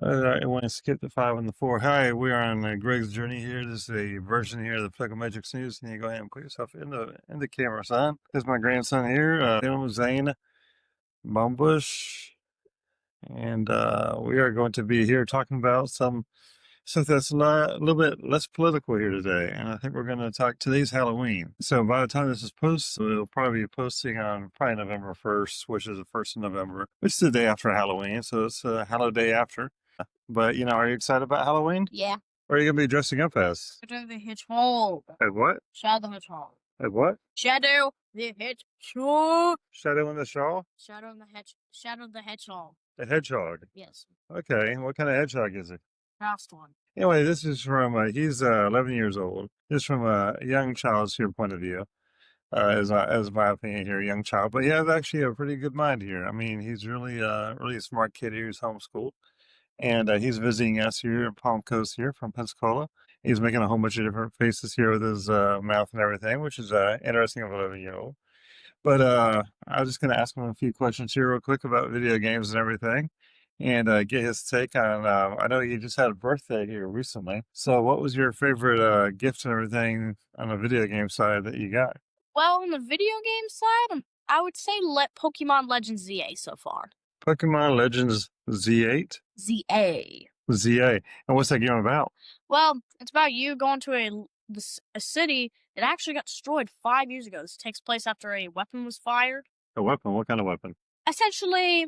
I want to skip the 5 and the 4. Hi, we are on Greg's journey here. This is a version here of the Psychometrics News. Can you go ahead and put yourself in the camera, son? This is my grandson here, Salem Zane Bombusch, and we are going to be here talking about something that's a little bit less political here today. And I think we're going to talk. Today's Halloween, so by the time this is posted, we'll probably be posting on probably November 1st, which is the 1st of November, which is the day after Halloween. So it's a Hallow Day after. But, are you excited about Halloween? Yeah. What are you going to be dressing up as? Shadow the Hedgehog. As what? Shadow the Hedgehog. As what? Shadow the Hedgehog. Shadow in the Shawl? Shadow the Hedgehog. A hedgehog. Yes. Okay. What kind of hedgehog is it? Fast one. Anyway, this is from, he's 11 years old. This is from a young child's here point of view. As my opinion here, young child. But he has actually a pretty good mind here. I mean, he's really a smart kid here. He's homeschooled. And he's visiting us here in Palm Coast here from Pensacola. He's making a whole bunch of different faces here with his mouth and everything, which is interesting of an 11-year-old. But I was just going to ask him a few questions here real quick about video games and everything and get his take on, I know you just had a birthday here recently. So what was your favorite gift and everything on the video game side that you got? Well, on the video game side, I would say Pokemon Legends ZA so far. Pokemon Legends Z8? ZA. ZA. And what's that game about? Well, it's about you going to a city that actually got destroyed 5 years ago. This takes place after a weapon was fired. A weapon? What kind of weapon? Essentially,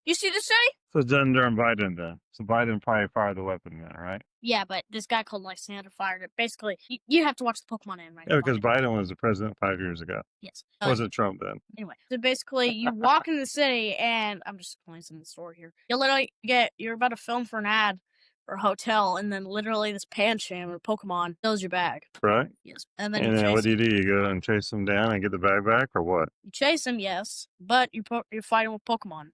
you see the city? So it's done during Biden then. So Biden probably fired the weapon then, right? Yeah, but this guy called Lysander fired it. Basically, you have to watch the Pokemon anime. Yeah, because Biden was the president 5 years ago. Yes. Wasn't Trump then? Anyway, so basically, you walk into the city, and I'm just explaining some of the story here. You literally you're about to film for an ad for a hotel, and then literally this Pancham or Pokemon fills your bag. Right? Yes. And then what do? You go and chase them down and get the bag back, or what? You chase him, yes, but you're fighting with Pokemon.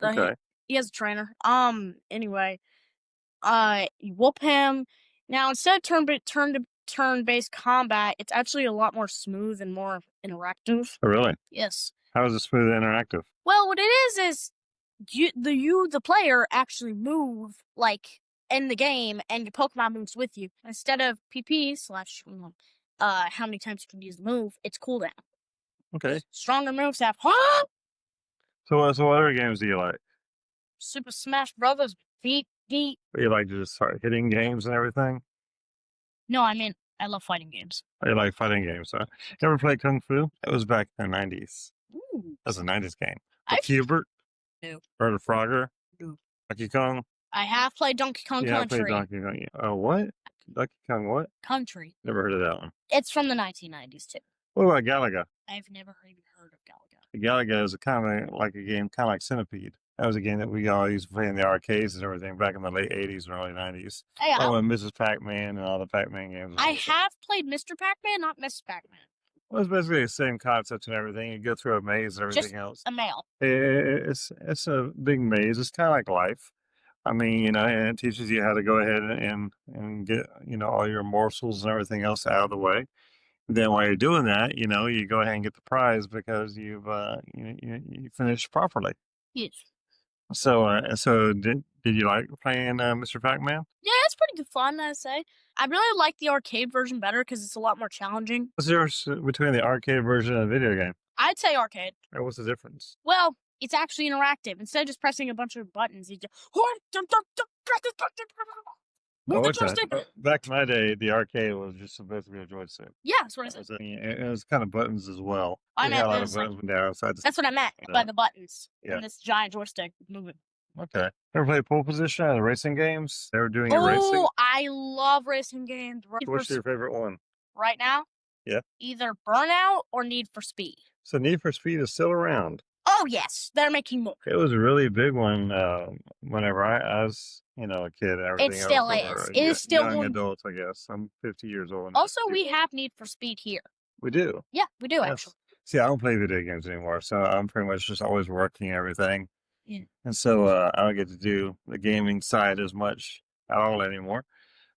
Okay. He has a trainer. Anyway, you whoop him. Now, instead of turn-based combat, it's actually a lot more smooth and more interactive. Oh, really? Yes. How is it smooth and interactive? Well, what it is the player actually move like in the game, and your Pokemon moves with you instead of PP / how many times you can use the move. It's cooldown. Okay. Stronger moves have. So what other games do you like? Super Smash Brothers, beat. You like to just start hitting games and everything? No, I mean, I love fighting games. Oh, you like fighting games, huh? You ever play Kung Fu? That was back in the 90s. Ooh. That was a 90s game. Hubert? No. Or the Frogger? No. Donkey Kong? I have played Donkey Kong Country. Yeah, I played Donkey Kong. Oh, what? Donkey Kong what? Country. Never heard of that one. It's from the 1990s, too. What about Galaga? I've never even heard of Galaga. Galaga is kind of like a game, kind of like Centipede. That was a game that we all used to play in the arcades and everything back in the late 80s and early 90s. Hey, when Mrs. Pac-Man and all the Pac-Man games. I have played Mr. Pac-Man, not Miss Pac-Man. Well, it's basically the same concept and everything. You go through a maze and everything else. A mail. It's a big maze. It's kind of like life. I mean, and it teaches you how to go ahead and get, all your morsels and everything else out of the way. Then while you're doing that, you go ahead and get the prize because you've you finished properly. Yes. So did you like playing Mr. Pac-Man? Yeah, it's pretty good fun, I'd say. I really like the arcade version better because it's a lot more challenging. What's the difference between the arcade version and the video game? I'd say arcade. Or what's the difference? Well, it's actually interactive. Instead of just pressing a bunch of buttons, you just move the joystick. Back in my day, the arcade was just basically a joystick. Yeah, that's what I said. It was kind of buttons as well. I meant a lot of buttons down. That's what I meant by the buttons. Yeah. And this giant joystick moving. Okay. Ever play pole position on the racing games? They were doing racing. Oh, I love racing games. What's your favorite one? Right now? Yeah. Either Burnout or Need for Speed. So Need for Speed is still around. Oh, yes. They're making more. It was a really big one whenever I was, a kid. It still is. It is still young adults, I guess. I'm 50 years old. Also, we have Need for Speed here. We do? Yeah, we do, actually. See, I don't play video games anymore, so I'm pretty much just always working and everything. Yeah. And so I don't get to do the gaming side as much at all anymore.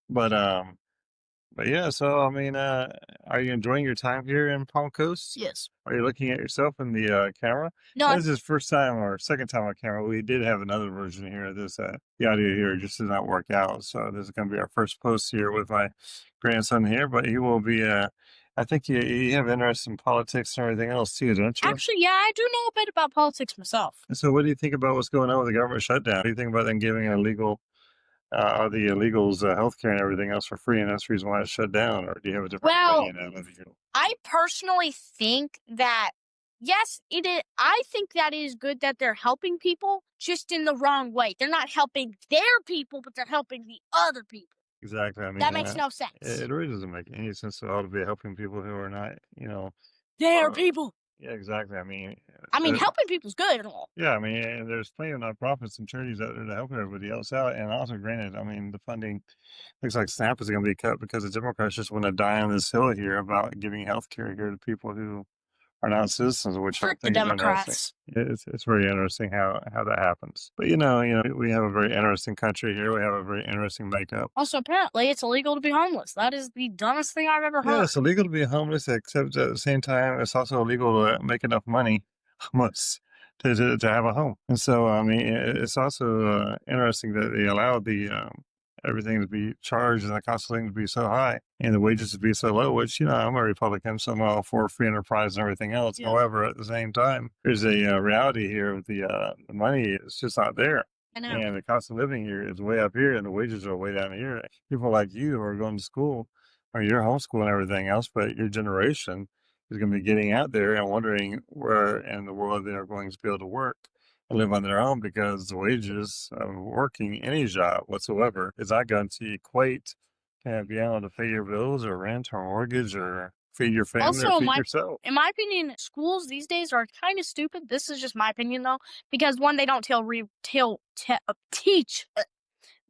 But But yeah, so I mean, are you enjoying your time here in Palm Coast? Yes. Are you looking at yourself in the camera? No, This is first time or second time on camera. We did have another version here. This the audio here just did not work out, so this is going to be our first post here with my grandson here. But he will be. I think you have interest in politics and everything else too, don't you? actually, yeah, I do know a bit about politics myself. So, what do you think about what's going on with the government shutdown? What do you think about them giving illegal the illegals healthcare and everything else for free, and that's the reason why it's shut down? Or do you have a different Well, opinion? I personally think that yes, it is. I think that it is good that they're helping people, just in the wrong way. They're not helping their people, but they're helping the other people. Exactly. I mean, That makes no sense. it really doesn't make any sense at all to be helping people who are not, Their uh, people. yeah, exactly. I mean, uh, helping people's good and all. yeah, I mean, and there's plenty of nonprofits and charities out there to help everybody else out. And also, granted, I mean, the funding looks like SNAP is going to be cut because the Democrats just want to die on this hill here about giving health care here to people who are not citizens, which I Frick the think is interesting. Democrats. It's very interesting how that happens. But we have a very interesting country here. We have a very interesting makeup. Also, apparently, it's illegal to be homeless. That is the dumbest thing I've ever Yeah, heard. it's illegal to be homeless, except at the same time, it's also illegal to make enough money, almost, to have a home. And so, I mean, it's also interesting that they allowed the everything to be charged and the cost of things to be so high and the wages to be so low, which, I'm a Republican, so I'm all for free enterprise and everything else. Yeah. However, at the same time, there's a reality here with the money is just not there. I know. And the cost of living here is way up here and the wages are way down here. People like you who are going to school, or you're homeschooling and everything else, but your generation is going to be getting out there and wondering where in the world they are going to be able to work and live on their own because the wages of working any job whatsoever is not going to equate to be able to pay your bills or rent or mortgage or feed your family Also, or feed yourself. in my opinion, schools these days are kind of stupid. This is just my opinion, though, because one, they don't teach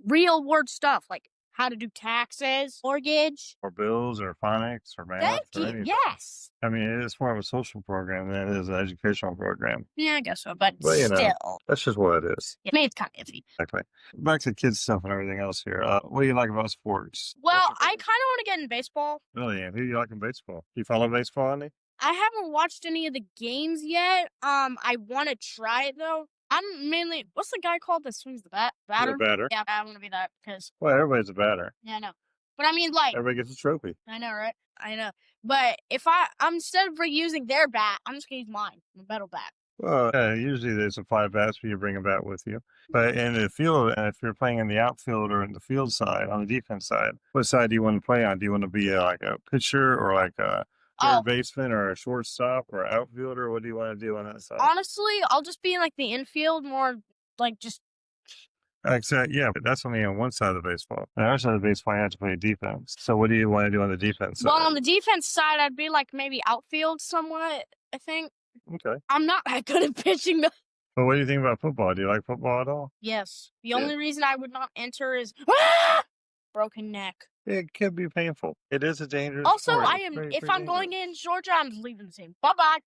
real world stuff like how to do taxes, mortgage, Or bills or phonics or math thank or you. anything. Yes. I mean, it's more of a social program than it is an educational program. Yeah, I guess so, but But, still, that's just what it is. I mean, it's kind of iffy. Exactly. Back to kids stuff and everything else here. What do you like about sports? Well, I kind of want to get in baseball. Really, and who do you like in baseball? Do you follow baseball any? I haven't watched any of the games yet. I want to try it though. I'm mainly what's the guy called that swings the bat? Batter. The batter. Yeah, I want to be that because Well, everybody's a batter. yeah, I know. But I mean, like, Everybody gets a trophy. I know, right? I know. But if I'm instead of using their bat, I'm just gonna use mine, the metal bat. Well, usually there's a 5 bats, but you bring a bat with you. But in the field, if you're playing in the outfield or in the field side, on the defense side, what side do you want to play on? Do you want to be like a pitcher or like a third baseman or a shortstop or outfielder? What do you want to do on that side? Honestly, I'll just be in like the infield, more like just. Except, yeah, but that's only on one side of the baseball. On the other side of the baseball, you have to play defense. So what do you want to do on the defense side? Well, on the defense side, I'd be like maybe outfield somewhat. I think. Okay. I'm not that good at pitching though. Well, what do you think about football? Do you like football at all? Yes. The Yeah. only reason I would not enter is broken neck. It can be painful. It is a dangerous Also, sport. I am. If I'm going in Georgia, I'm leaving the team. Bye bye.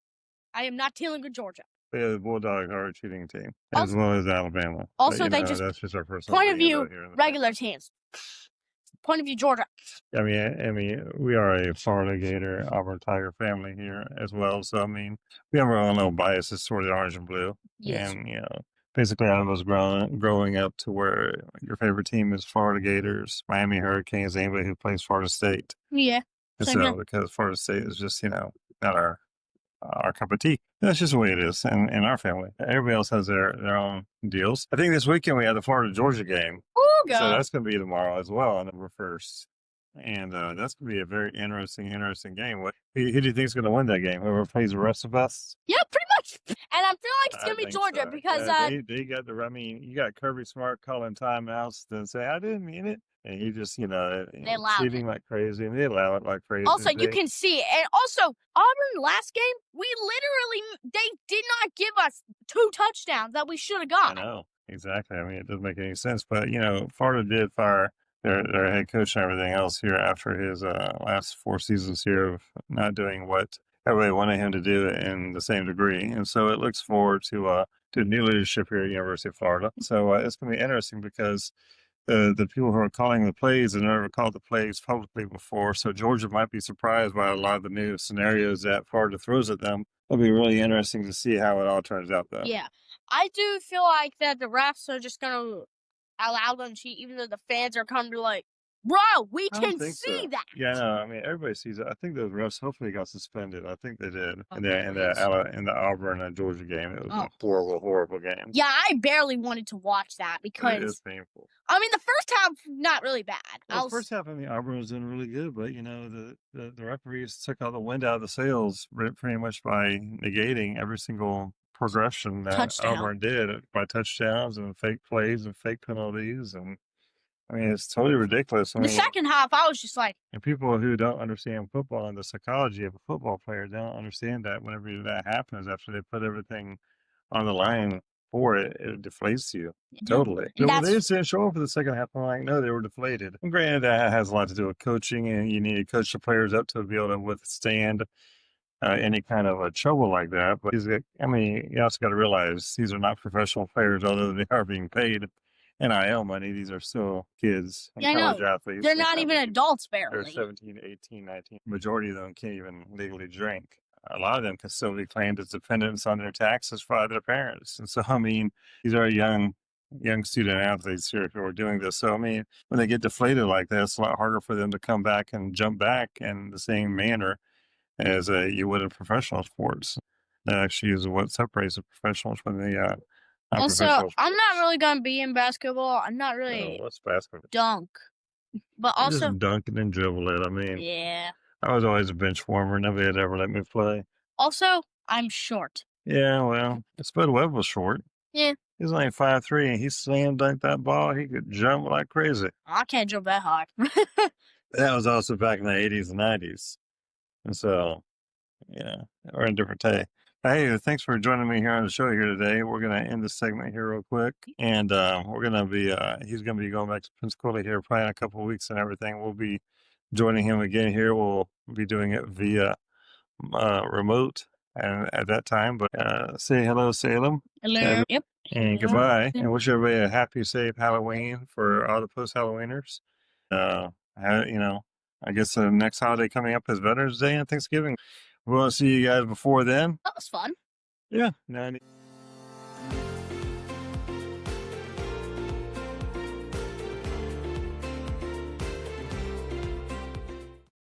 I am not dealing with Georgia. Yeah, the Bulldogs are a cheating team, as well as Alabama. Also, But, they just that's just our personal point of opinion view about here in the regular teams. Point of view Georgia. I mean, we are a Florida Gator, Auburn Tiger family here as well. So I mean, we have our own little biases toward the orange and blue. Yes. And basically, I was growing up to where your favorite team is Florida Gators, Miami Hurricanes, anybody who plays Florida State. Yeah. And Same here. so because Florida State is just not our cup of tea. That's just the way it is in our family. Everybody else has their own deals. I think this weekend we have the Florida Georgia game. Oh So god. that's going to be tomorrow as well on November 1st. And that's going to be a very interesting game. Who do you think is going to win that game? Whoever plays the rest of us? Yeah, pretty much. And I feel like it's I gonna be think Georgia so. because they got you got Kirby Smart calling timeouts and say, I didn't mean it. And he just, they allow cheating it. like crazy, and they allow it like crazy. Also, you can see, and also Auburn last game, they did not give us 2 touchdowns that we should have I got. know. Exactly. I mean, it doesn't make any sense. But, Florida did fire their head coach and everything else here after his last 4 seasons here of not doing what everybody wanted him to do in the same degree. And so it looks forward to new leadership here at University of Florida. So it's going to be interesting because the people who are calling the plays have never called the plays publicly before. So Georgia might be surprised by a lot of the new scenarios that Florida throws at them. It'll be really interesting to see how it all turns out, though. Yeah, I do feel like that the refs are just gonna allow them to cheat, even though the fans are coming to be like, bro, we I don't can think see so. that. Yeah, no, I mean everybody sees it. I think those refs hopefully got suspended. I think they did Oh, in the please. in the Auburn and Georgia game. It was Oh. a horrible, horrible game. Yeah, I barely wanted to watch that It is because painful. I mean the first half not really bad. Well, the first half, I mean, Auburn was doing really good, but you know, the referees took all the wind out of the sails pretty much by negating every single progression that touchdown. Auburn did by touchdowns and fake plays and fake penalties, and I mean, it's totally ridiculous. I The mean, second half, I was just like, and people who don't understand football and the psychology of a football player don't understand that whenever that happens, after they put everything on the line for it, it deflates you totally. and No, they that's just didn't show up for the second half. I'm like, no, they were deflated. And granted, that has a lot to do with coaching, and you need to coach the players up to be able to withstand any kind of a trouble like that. But I mean, you also got to realize these are not professional players, although they are being paid NIL money. These are still kids and I college know athletes. they're not even adults They're barely. 17, 18, 19. Majority of them can't even legally drink. A lot of them can still be claimed as dependents on their taxes by their parents. And so, I mean, these are young student athletes here who are doing this. So, I mean, when they get deflated like that, it's a lot harder for them to come back and jump back in the same manner as you would in professional sports. That actually is what separates the professionals from the Also, non-professional I'm not sports. really gonna be in basketball. I'm not Oh, really what's basketball? dunk, but also Just dunk it and dribble it. I mean, yeah. I was always a bench warmer. Nobody had ever let me play. Also, I'm short. Yeah, well, Spud Webb was short. Yeah, He's only 5'3", and he slam dunked that ball. He could jump like crazy. I can't jump that high. That was also back in the 80s and 90s. And so, yeah, we're in a different day. Hey, thanks for joining me here on the show here today. We're going to end this segment here real quick. And we're going to be, he's going to be going back to Pensacola here probably in a couple of weeks and everything. We'll be joining him again here. We'll be doing it via remote and at that time. But say hello, Salem. Hello. Yep. And goodbye. And wish everybody a happy, safe Halloween for all the post Halloweeners. You know, I guess the next holiday coming up is Veterans Day and Thanksgiving. We want to see you guys before then. That was fun. Yeah. 90.